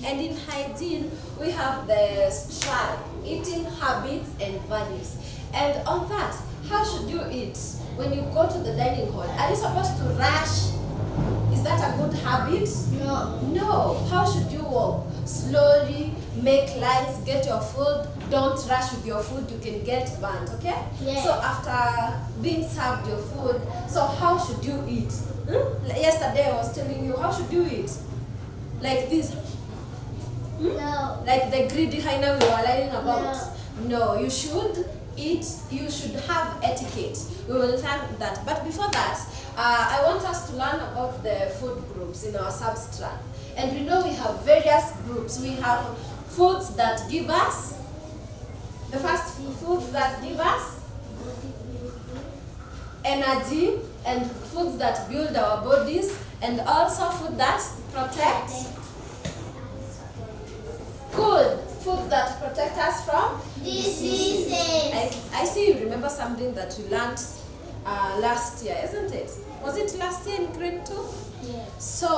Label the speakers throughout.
Speaker 1: And in hygiene, we have the STRAL, eating habits and values. And on that, how should you eat when you go to the dining hall? Are you supposed to rush? Is that a good habit?
Speaker 2: No.
Speaker 1: No. How should you walk? Slowly, make lines, get your food. Don't rush with your food, you can get burnt, okay?
Speaker 2: Yes.
Speaker 1: So after being served your food, so how should you eat? Yesterday I was telling you, how should you eat? Like this?
Speaker 2: No.
Speaker 1: Like the greedy hyena we were learning about? No, you should eat, you should have etiquette. We will learn that. But before that, I want us to learn about the food groups in our substrate. And we know we have various groups. We have foods that give us, the first foods that give us energy, and foods that build our bodies, and also food that protect. Good. Foods that protect us from
Speaker 2: diseases.
Speaker 1: I see you remember something that you learned last year, isn't it? Was it last year in grade 2?
Speaker 2: Yes.
Speaker 1: So,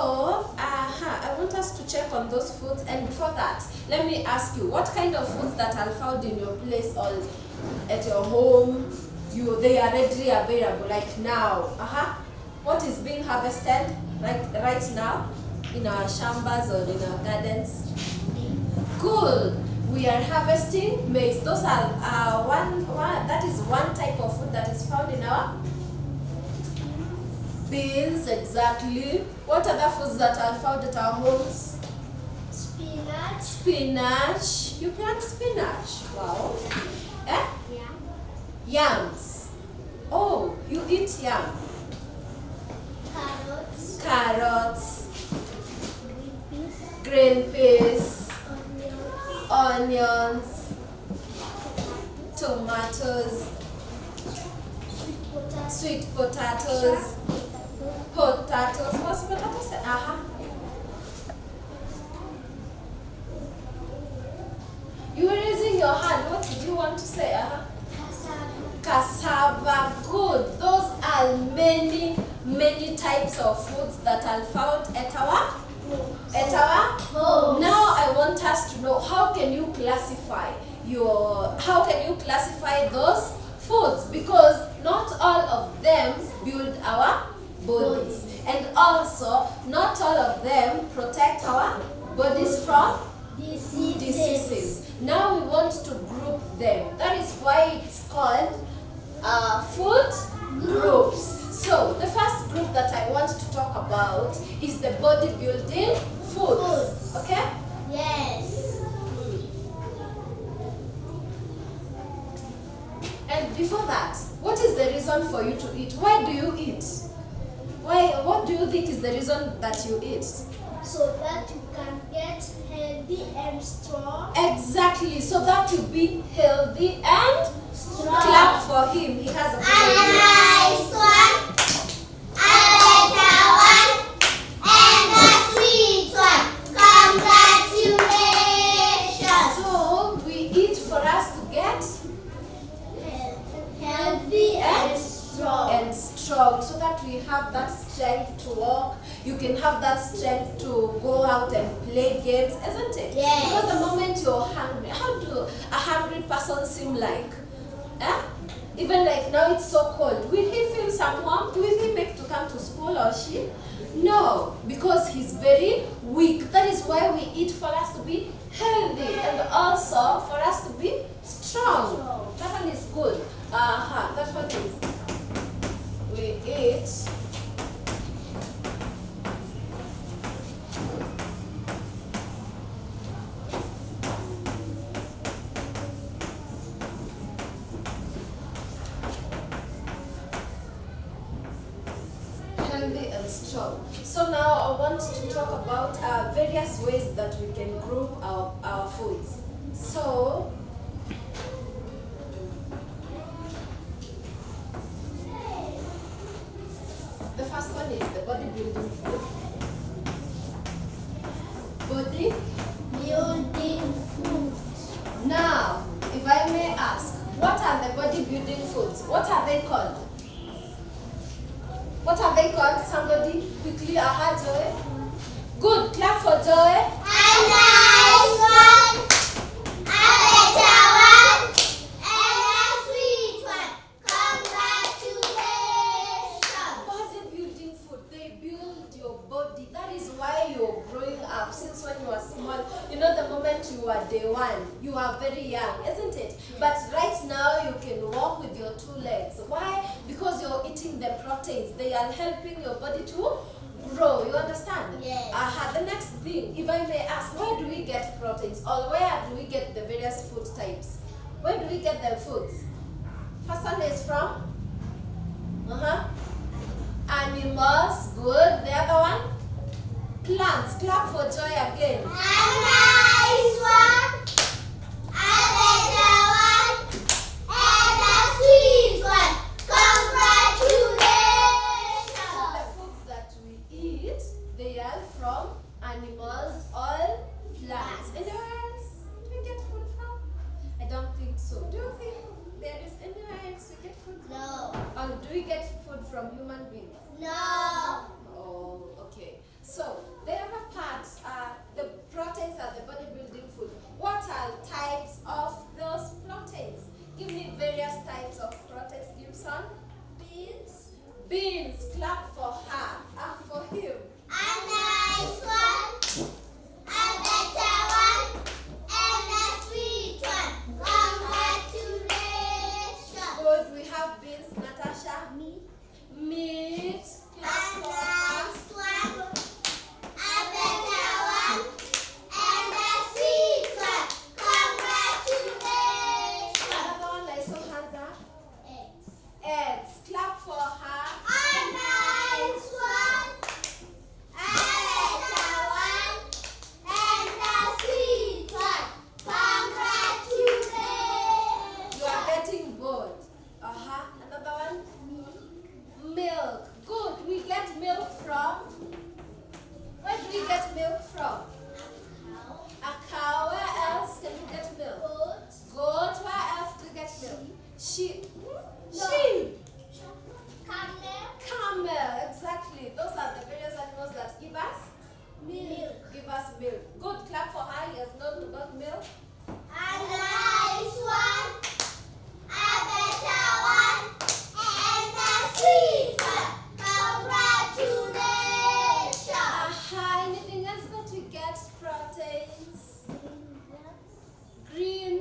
Speaker 1: I want us to check on those foods. And before that, let me ask you, what kind of foods that are found in your place or at your home, they are readily available, like now? What is being harvested right now in our shambas or in our gardens? Good. We are harvesting maize. Those are that is one type of food that is found in our beans. Exactly. What other foods that are found at our homes?
Speaker 2: Spinach.
Speaker 1: Spinach. You plant spinach. Wow. Eh?
Speaker 2: Yeah.
Speaker 1: Yams. Oh, you eat yam.
Speaker 2: Carrots.
Speaker 1: Carrots.
Speaker 2: Green
Speaker 1: Green
Speaker 2: peas.
Speaker 1: peas.
Speaker 2: Onions.
Speaker 1: Onions. Tomatoes. Sweet potatoes. Potatoes. What's potatoes? You were raising your hand. What did you want to say? Cassava. Good. Those are many types of foods that are found at our home. Now I want us to know, how can you classify those foods, because not all of them build our bodies, and also not all of them protect our bodies from diseases. Now we want to group them. That is why it's called food groups. So the first group that I want to talk about is the bodybuilding foods. Okay?
Speaker 2: Yes.
Speaker 1: And before that, what is the reason for you to eat? Why do you eat? What do you think is the reason that you eat?
Speaker 2: So that you can get healthy and strong.
Speaker 1: Exactly, so that you be healthy and
Speaker 2: Strong.
Speaker 1: Clap for him. He has a
Speaker 2: Nice one. A better one. And a sweet one. Congratulations.
Speaker 1: So we eat for us to get
Speaker 2: Healthy and strong.
Speaker 1: So that we have that strength to walk. You can have that strength to go out and play games, isn't it?
Speaker 2: Yes.
Speaker 1: Because the moment you're hungry, how do a hungry person seem like? Even like now it's so cold. Will he feel some warmth? Will he make to come to school or she? No, because he's very weak. That is why we eat, for us to be healthy and also for us to be strong. That one is good. That one is, we eat healthy and strong. So now I want to talk about various ways that we can group our foods. So the first one is the bodybuilding food.
Speaker 2: Bodybuilding food.
Speaker 1: Now, if I may ask, what are the bodybuilding foods? What are they called? What are they called? Somebody quickly, Joy. Good, clap for Joy. very young, isn't it? But right now you can walk with your 2 legs. Why? Because you're eating the proteins. They are helping your body to grow. You understand?
Speaker 2: Yes.
Speaker 1: The next thing, if I may ask, where do we get proteins, or where do we get the various food types? Where do we get the foods? First one is from animals. Good. The other one? Plants. Clap for joy again.
Speaker 2: A nice one, a better one, and a sweet one. Congratulations!
Speaker 1: The foods that we eat, they are from animals or plants. Anywhere else we get food from? I don't think so. Do you think there is anywhere else we get food from?
Speaker 2: No.
Speaker 1: Or do we get food from human beings?
Speaker 2: No.
Speaker 1: Oh, okay. So, the other parts are the proteins are the bodybuilding food. What are types of those proteins? Give me various types of proteins, Gibson.
Speaker 2: Beans,
Speaker 1: Beans. Clap for her. For him.
Speaker 2: a nice one, a better one, and a sweet one. Congratulations!
Speaker 1: Good. We have beans, Natasha.
Speaker 2: Meat,
Speaker 1: Meat.
Speaker 2: a
Speaker 1: Clap for her.
Speaker 2: nice one, a better one, and a sweet one. Congratulations!
Speaker 1: Another one I saw hands up.
Speaker 2: Eggs,
Speaker 1: Eggs. Clap for her.
Speaker 2: a nice one, a better one, and a sweet one. Congratulations!
Speaker 1: You are getting bored. Another one. Milk. Good. We get milk from. Where do we get milk from? A cow. Where else can we get milk?
Speaker 2: Goat,
Speaker 1: Goat. Where else do we get milk? Sheep.
Speaker 2: No.
Speaker 1: Sheep.
Speaker 2: camel,
Speaker 1: Camel. Exactly. Those are the various animals that give us
Speaker 2: milk.
Speaker 1: Give us milk. Good. Clap for her. He has learned about milk.
Speaker 2: A nice one, a better one, and a sweet one. Congratulations!
Speaker 1: Anything else that we get proteins? Green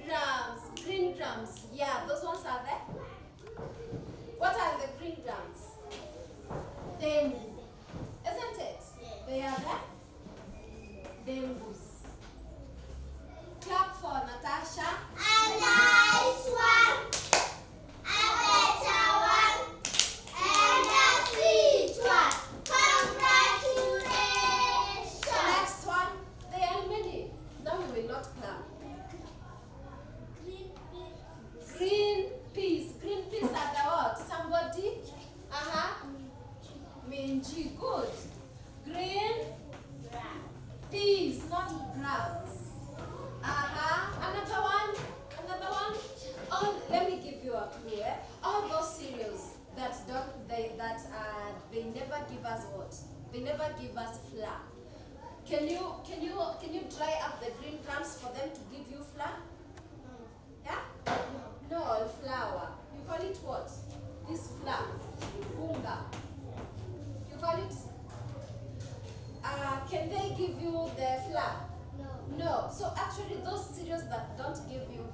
Speaker 1: grams. Green grams. Yeah, those ones are there. What are the green grams? Them. Isn't it? They are there. Dengus. Clap for Natasha.
Speaker 2: A nice one, a better one, and a sweet one. Congratulations!
Speaker 1: The next one. There are many. Now we will not clap. Green peas. Green peas are the what? Somebody? Minji. Good. Green peas, not grams. Another one. Another one. Oh, let me give you a clue. All those cereals that they never give us what? They never give us flour. Can you dry up the green grams for them to give you flour? Yeah? No, flour. You call it what? This flour. Bunga. You call it? Can they give you the flour? No. So actually those cereals that don't give you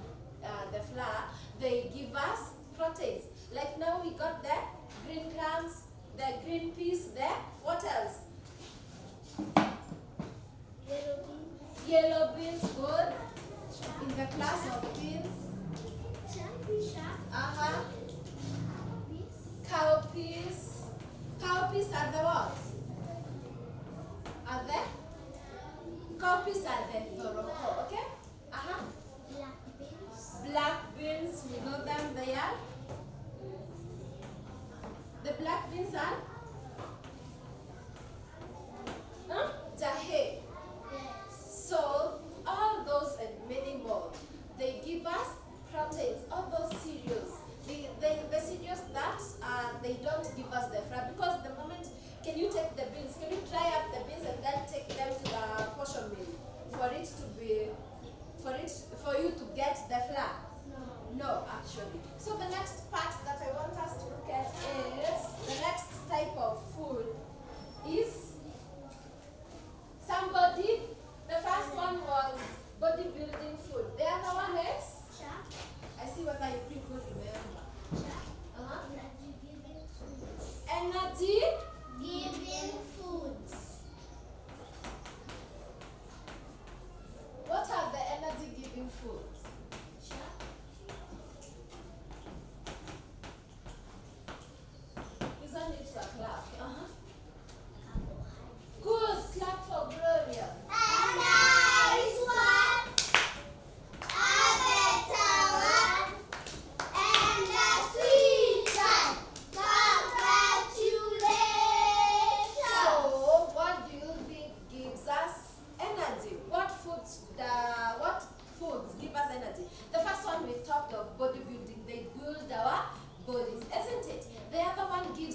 Speaker 1: the flour, they give us proteins. Like now we got the green clams, the green peas there. What else? Yellow beans, good. In the class of beans. Cowpeas. Cowpeas are the what? Are there? Cowpeas are the thoroko, okay? Black beans, we know them, they are. The black beans are? Jahe. So, all those and many more, they give us proteins, all those cereals. The cereals that they don't give us the flour, because the moment, can you take the beans, can you dry up the beans and then take them to the portion mill for you to get the flour? No, actually. So the next part that I want us to look at is the next type of food is somebody. The first one was bodybuilding food. The other one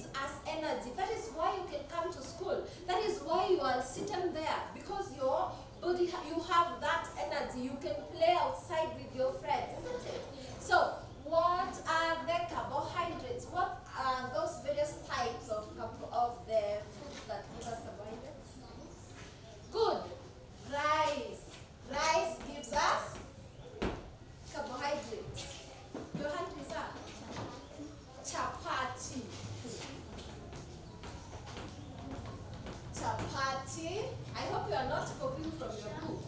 Speaker 1: gives us energy. That is why you can come to school. That is why you are sitting there, because your body, you have that energy. You can play outside with your friends, isn't it? So, what are the carbohydrates? What are those various types of the foods that give us carbohydrates? Good. Rice. Rice gives us carbohydrates. Your hand is up. Chapati. Chapati. I hope you are not copying from your book.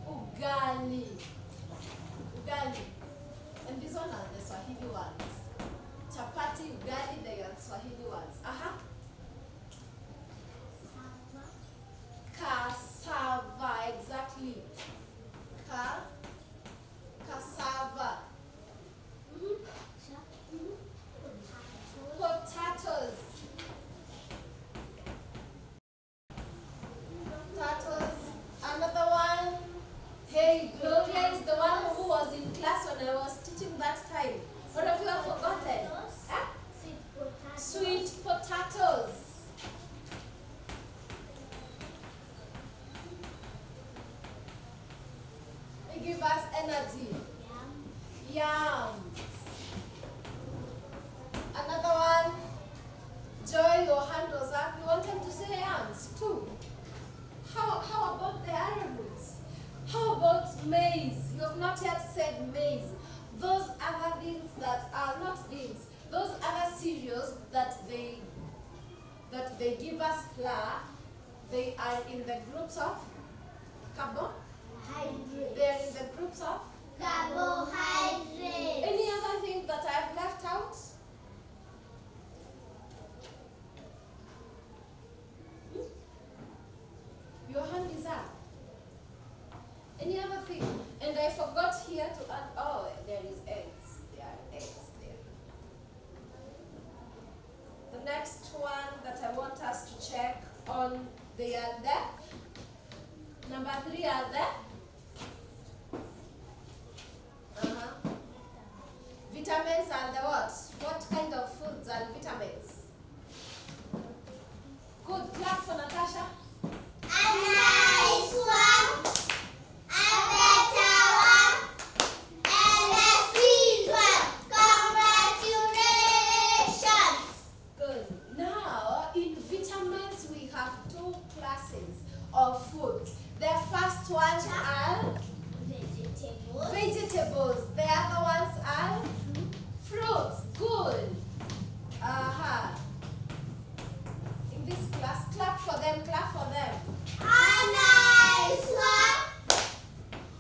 Speaker 1: Ugali. Ugali. And these one are the Swahili words. Chapati, ugali, they are Swahili words. Cassava, exactly. Cassava. Potatoes. Potatoes. Another one. Hey, Gloria is the one who was in class when I was teaching that time. What have you have forgotten? Huh? Sweet potatoes. They give us energy. Yams. Another one. Joy, your hand was up. You wanted to say yams too. How about the arrowroots? How about maize? You have not yet said maize. Those other things that are not beans. Those other cereals that they give us flour, they are in the groups of carbohydrates. They are in the groups of
Speaker 2: Carbohydrates.
Speaker 1: Any other thing that I have left out? Your hand is up. Any other thing? And I forgot here to add, oh, there is eggs. There are eggs there. The next one that I want us to check on, they are there. Number 3 are there. Vitamins are the what? What kind of foods are vitamins? Good, clap for Natasha.
Speaker 2: A nice one, a better one, and a sweet one. Congratulations.
Speaker 1: Good. Now, in vitamins, we have 2 classes of foods. The first ones are
Speaker 2: Vegetables.
Speaker 1: vegetables. The other ones are fruits. Good. In this class, clap for them, clap for them.
Speaker 2: A nice one,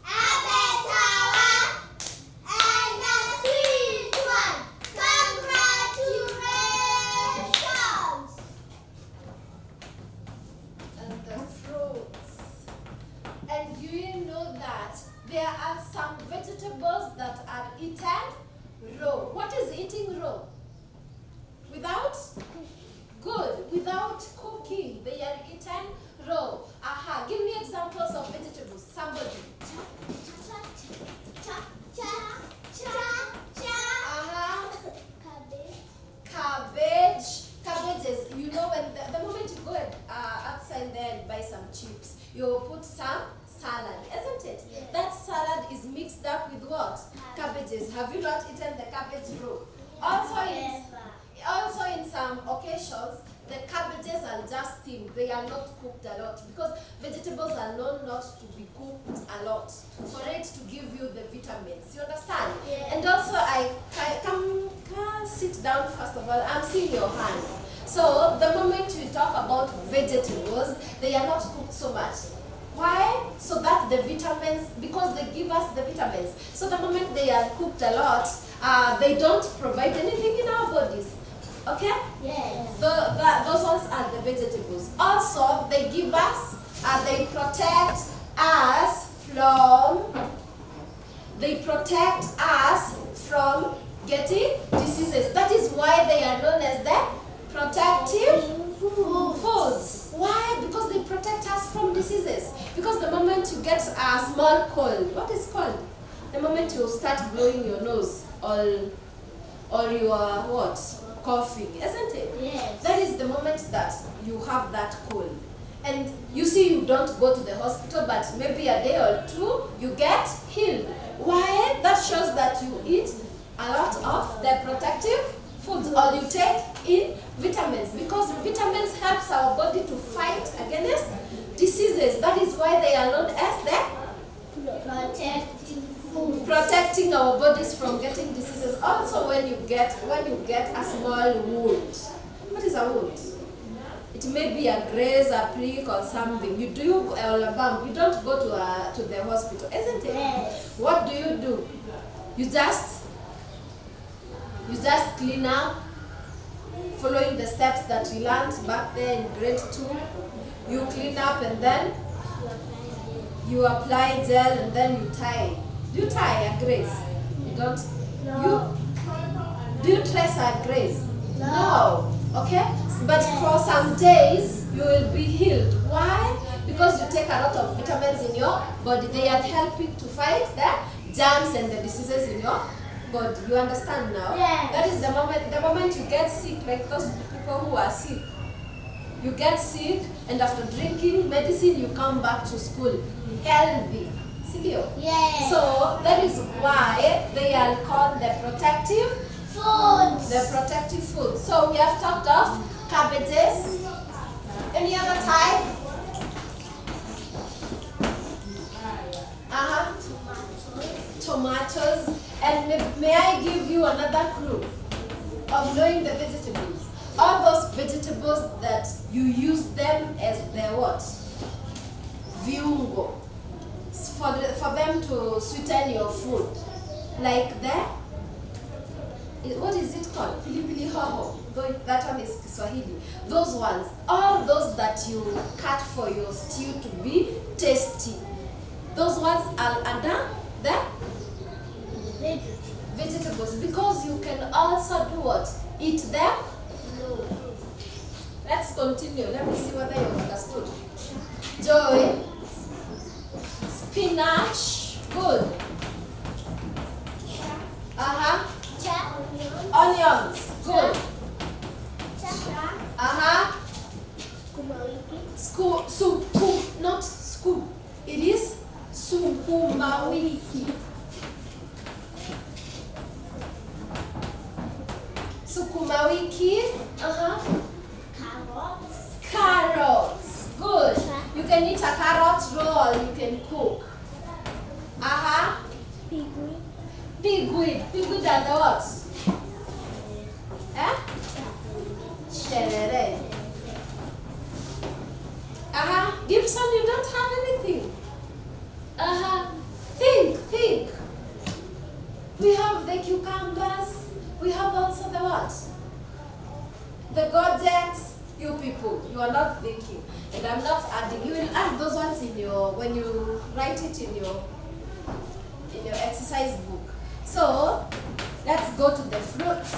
Speaker 2: a better one, and a sweet one. Congratulations.
Speaker 1: And the fruits. And do you know that there are some vegetables that are eaten raw? What is eating raw? Without? Good. Without cooking, they are eaten raw. Give me examples of vegetables. Somebody. Cabbage. Cabbages. You know, when the moment you go outside there and buy some chips, you put some salad, isn't it?
Speaker 2: Yes.
Speaker 1: That salad is mixed up with what? Cabbages. Have you not eaten the cabbage raw? Also in some occasions, the cabbages are just steamed. They are not cooked a lot because vegetables are known not to be cooked a lot for it to give you the vitamins. You understand?
Speaker 2: Yes.
Speaker 1: And also, come sit down first of all. I'm seeing your hand. So the moment we talk about vegetables, they are not cooked so much. Why? So that the vitamins, because they give us the vitamins. So the moment they are cooked a lot, they don't provide anything in our bodies. Okay?
Speaker 2: Yes.
Speaker 1: Those ones are the vegetables. Also, they give us, they protect us from getting diseases. That is why they are known as the protective foods. Why? Because they protect us from diseases. Because the moment you get a small cold, what is cold? The moment you start blowing your nose or your what? coughing, isn't it?
Speaker 2: Yes.
Speaker 1: That is the moment that you have that cold. And you see, you don't go to the hospital, but maybe a day or two, you get healed. Why? That shows that you eat a lot of the protective foods, or you take in vitamins, because vitamins helps our body to fight against diseases. That is why they are known as the
Speaker 2: Protective food.
Speaker 1: protecting our bodies from getting diseases. Also, when you get a small wound, what is a wound? It may be a graze, a prick, or something. You do or a bump. You don't go to the hospital, isn't it?
Speaker 2: Yes.
Speaker 1: What do? You just clean up, following the steps that we learned back there in grade 2. You clean up and then you apply gel and then you tie. Do you tie a graze? You don't?
Speaker 2: No.
Speaker 1: Do you trace a graze?
Speaker 2: No.
Speaker 1: Okay? But for some days you will be healed. Why? Because you take a lot of vitamins in your body. They are helping to fight the germs and the diseases in your body. You understand now?
Speaker 2: Yes.
Speaker 1: That is the moment you get sick, like those people who are sick. You get sick, and after drinking medicine, you come back to school healthy.
Speaker 2: Yes.
Speaker 1: So that is why they are called the protective
Speaker 2: Foods.
Speaker 1: The protective food. So we have talked of cabbages. Any other type? Tomatoes. And may I give you another clue of knowing the vegetables? All those vegetables that you use them as the what? Viungo. For them to sweeten your food. Like what is it called? Pilipili hoho. That one is Kiswahili. Those ones, all those that you cut for your stew to be tasty. Those ones are under the vegetables, because you can also do what? Eat them?
Speaker 2: No.
Speaker 1: Let's continue. Let me see whether you understood. Joy. Spinach. Good. Onions. Good. Not scoop. It is sukuma wiki. Sukuma wiki. Carrots. Good. You can eat a carrot roll. You can cook. Pigweed. Pigweed are the what? Sherere. Gibson, you don't have anything. Think. We have the cucumbers. We have also the what? The gourds. You people, you are not thinking. And I'm not adding. You will add those ones in when you write it in your exercise book. So, let's go to the fruits.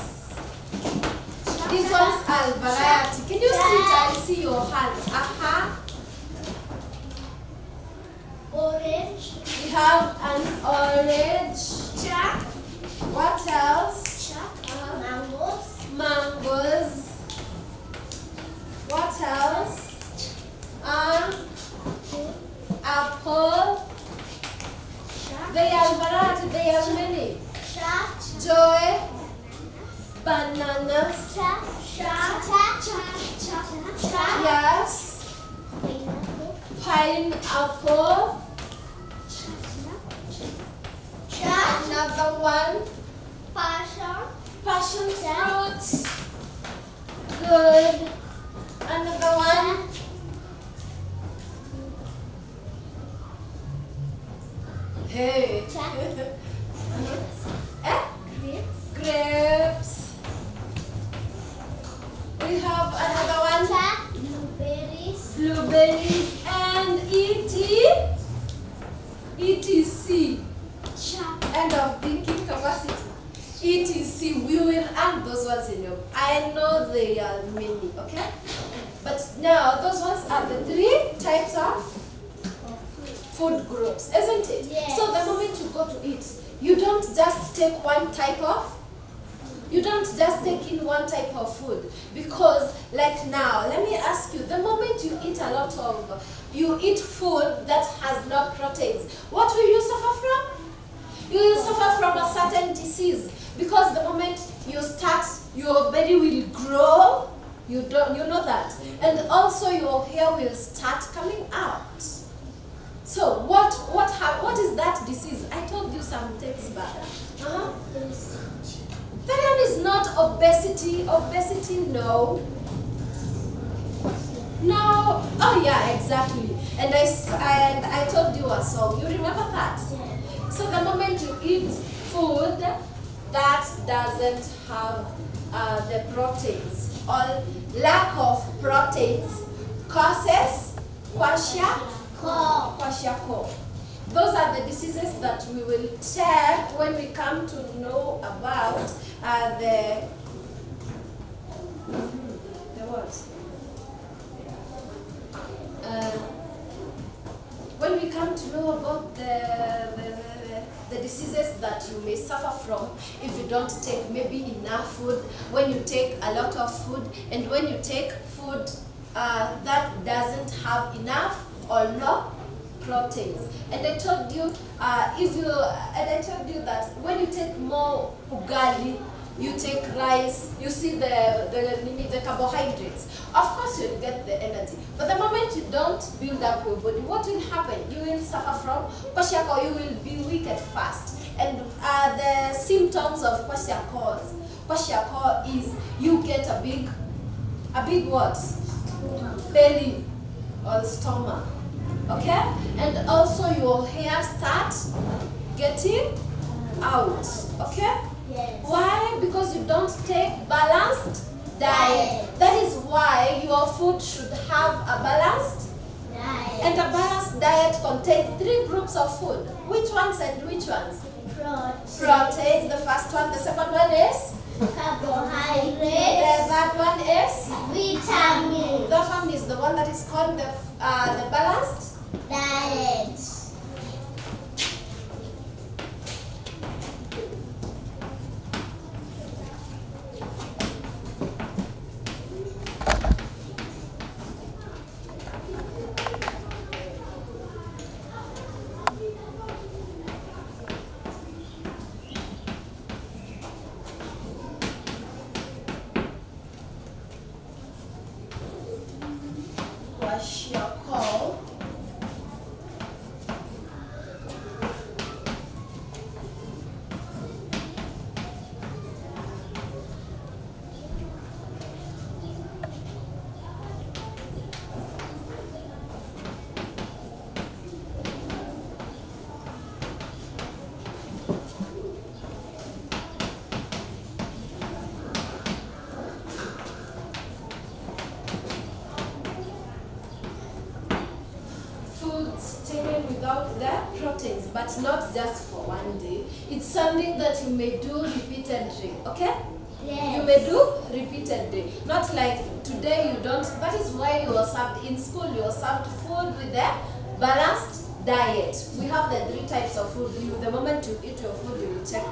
Speaker 1: These ones are variety. Can you see it? I see your hands.
Speaker 2: Orange.
Speaker 1: We have an orange. What else?
Speaker 2: Mangoes.
Speaker 1: Mangoes. What else? Apple. They are variety. They are many. Joy. Bananas. Yes. Pineapple. Another one. Passion fruit. Good. Another one. Hey. Grapes. We have another one. Blueberries and ETC. End of thinking capacity. ETC. We will add those ones in your. I know they are many, okay? But now those ones are the 3 types of food groups, isn't it?
Speaker 2: Yes.
Speaker 1: So the moment you go to eat, you don't just take one type of You don't just take in one type of food, because like now, let me ask you, the moment you eat you eat food that has no proteins, what will you suffer from? You will suffer from a certain disease, because the moment you start, your belly will grow. You know that, and also your hair will start coming out. So what is that disease? I told you some times back. That one is not obesity. Obesity, no. No. Oh yeah, exactly. And I told you a song. You remember that?
Speaker 2: Yeah.
Speaker 1: So the moment you eat food that doesn't have the proteins, or lack of proteins, causes kwashiorkor. Those are the diseases that we will check when we come to know about the what? When we come to know about the diseases that you may suffer from if you don't take maybe enough food, when you take a lot of food, and when you take food that doesn't have enough or no proteins. And I told you that when you take more ugali, you take rice, you see the carbohydrates. Of course you'll get the energy. But the moment you don't build up your body, what will happen? You will suffer from kwashiorkor. You will be weak at first. And the symptoms of kwashiorkor is you get a big what? Belly or stomach. Okay? And also your hair starts getting out. Okay?
Speaker 2: Yes.
Speaker 1: Why? Because you don't take balanced diet. That is why your food should have a balanced
Speaker 2: Diet.
Speaker 1: and a balanced diet contains 3 groups of food. Which ones and which ones? Proteins, the first one. The second one is?
Speaker 2: Carbohydrates.
Speaker 1: The third one is?
Speaker 2: Vitamins.
Speaker 1: That one is the one that is called the balanced
Speaker 2: Diet.
Speaker 1: kwashiorkor. Foods taken without the proteins, but not just for one day. It's something that you may do repeatedly, okay?
Speaker 2: Yes.
Speaker 1: You may do repeatedly. Not like today you don't. That is why you are served in school. You are served food with the balanced diet. We have the 3 types of food. The moment you eat your food, you will check.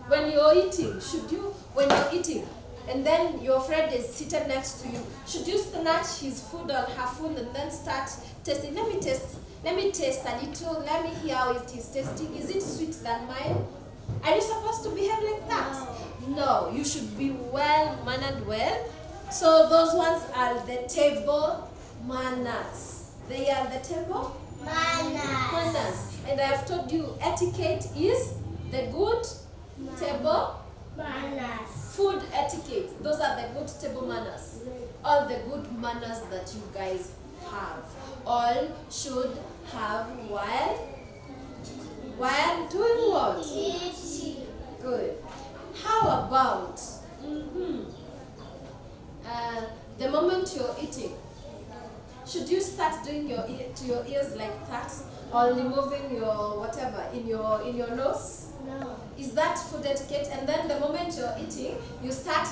Speaker 1: When you're eating, and then your friend is seated next to you, should you snatch his food or her food and then start tasting? Let me taste a little, let me hear how it is tasting. Is it sweet than mine? Are you supposed to behave like that? No, you should be well-mannered well. So those ones are the table manners. They are the table manners. And I have told you etiquette is the good table
Speaker 2: Manners.
Speaker 1: food etiquette. Those are the good table manners. All the good manners that you guys have. All should have while doing what?
Speaker 2: Eating.
Speaker 1: Good. How about the moment you're eating? Should you start doing to your ears like that, or removing your whatever in your nose?
Speaker 2: No.
Speaker 1: Is that food etiquette? And then the moment you're eating, you start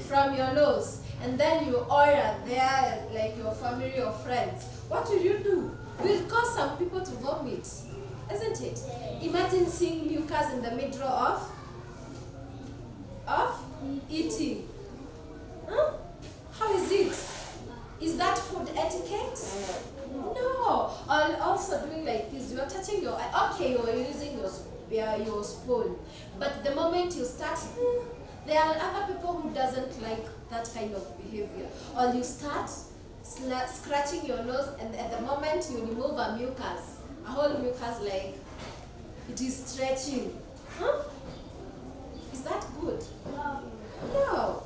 Speaker 1: from your nose, and then you order there like your family or friends. What will you do? Will cause some people to vomit. isn't it? Imagine seeing mucus in the middle of eating. Huh? How is it? Is that food etiquette? No. Or also doing like this, you are touching your eye. Okay, you are using your spoon. But the moment you start, there are other people who doesn't like that kind of behavior. Or you start scratching your nose, and at the moment you remove a mucus, a whole mucus, like it is stretching. Huh? Is that good? No.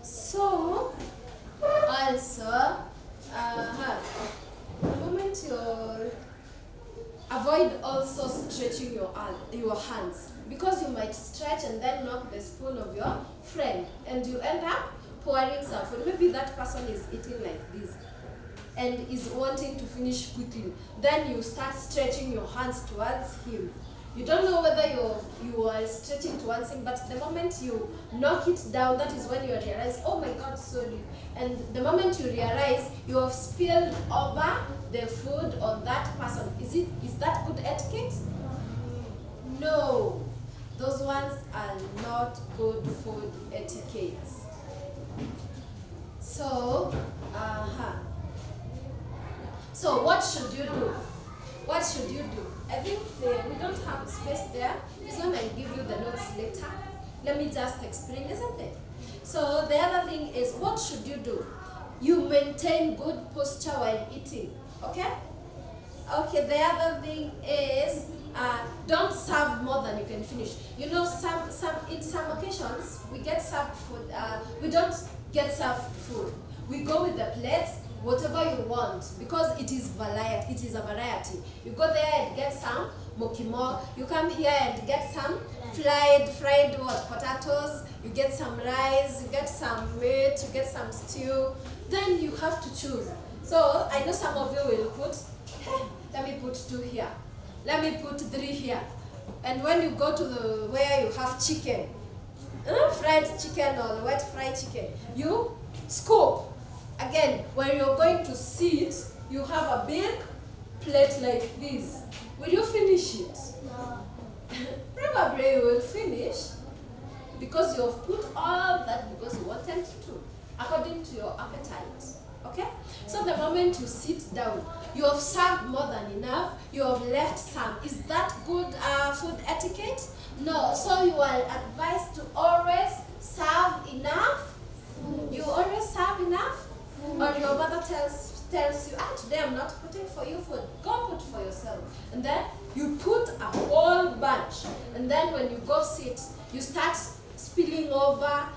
Speaker 1: So, also, the moment you avoid also stretching your hands, because you might stretch and then knock the spoon of your friend, and you end up pouring some food. Maybe that person is eating like this and is wanting to finish quickly. Then you start stretching your hands towards him. You don't know whether you are stretching towards him, but the moment you knock it down, that is when you realize, oh my God, sorry. And the moment you realize you have spilled over the food on that person, is that good etiquette? No. Those ones are not good food etiquettes. So, So what should you do? What should you do? I think we don't have space there. This one I'll give you the notes later. Let me just explain, isn't it? So the other thing is, what should you do? You maintain good posture while eating. Okay? Okay, the other thing is, don't serve more than you can finish. You know, in some occasions, we get served food. We don't get served food. We go with the plates, whatever you want, because it is variety. It is a variety. You go there and get some mokimo. You come here and get some fried potatoes. You get some rice. You get some meat. You get some stew. Then you have to choose. So I know some of you will put, hey, let me put 2 here. Let me put 3 here. And when you go to where you have chicken, fried chicken or wet fried chicken, you scoop. Again, when you're going to sit, you have a big plate like this. Will you finish it? No. Probably you will finish, because you have put all that because you wanted to, according to your appetite. Okay? So the moment you sit down, you have served more than enough, you have left some. Is that good food etiquette? No. So you are advised to always serve enough. You always serve enough. Or your mother tells you, today I'm not putting for you food, go put for yourself. And then you put a whole bunch. And then when you go sit, you start spilling over.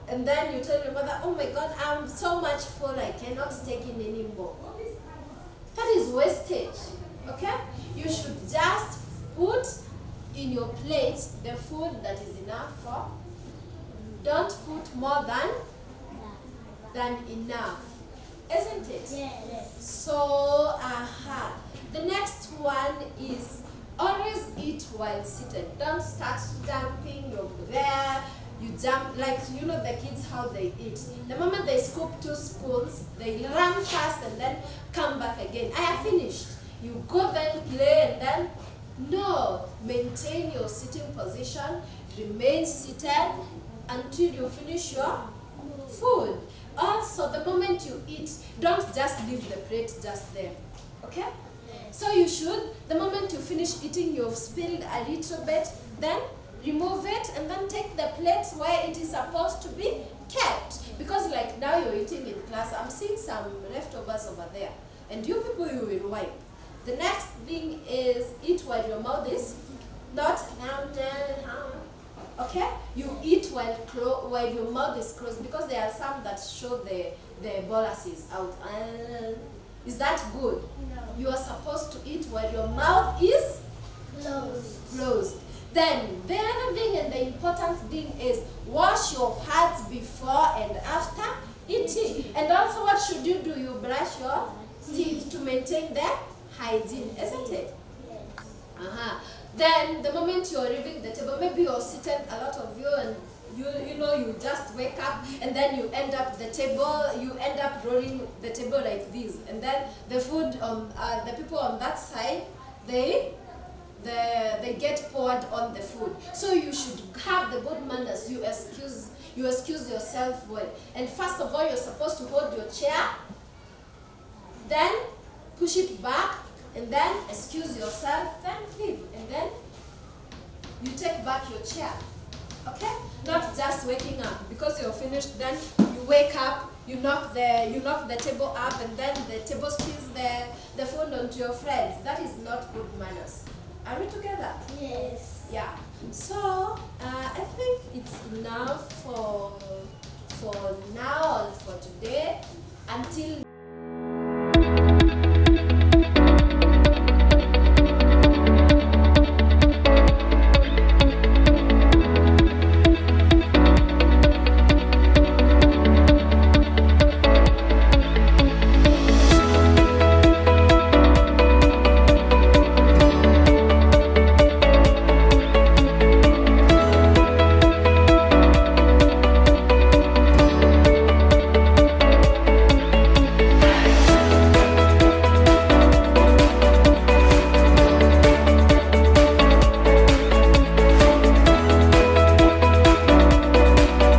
Speaker 1: And then you tell your mother, oh my God, I'm so much full, I cannot take in anymore. That is wastage. Okay? You should just put in your plate the food that is enough for. Don't put more than enough, isn't it?
Speaker 2: Yes.
Speaker 1: So, the next one is always eat while seated. Don't start jumping. You're there, you jump, like you know the kids how they eat. The moment they scoop 2 spoons, they run fast and then come back again. I have finished. You go then play and then no. Maintain your sitting position. Remain seated until you finish your food. Also, the moment you eat, don't just leave the plate just there. Okay? So you should, the moment you finish eating, you've spilled a little bit, then remove it and then take the plate where it is supposed to be kept. Because like now you're eating in class, I'm seeing some leftovers over there. And you people, you will wipe. The next thing is eat while your mouth is not okay? You eat while your mouth is closed, because there are some that show the boluses out. Is that good?
Speaker 2: No.
Speaker 1: You are supposed to eat while your mouth is closed. Then the other thing and the important thing is wash your hands before and after eating. And also, what should you do? You brush your teeth to maintain the hygiene, isn't it?
Speaker 2: Yes.
Speaker 1: Then the moment you're leaving the table, maybe you're seated, a lot of you, and you just wake up and then you end up rolling the table like this, and then the food on the people on that side, they they get poured on the food. So you should have the good manners. You excuse yourself well. And first of all, you're supposed to hold your chair, then push it back, and then excuse yourself, then leave, and then you take back your chair. Okay? Not just waking up because you're finished, then you wake up, you knock the table up, and then the table spills the food onto your friends. That is not good manners. Are we together?
Speaker 2: Yes.
Speaker 1: Yeah. So I think it's enough for now and for today. Until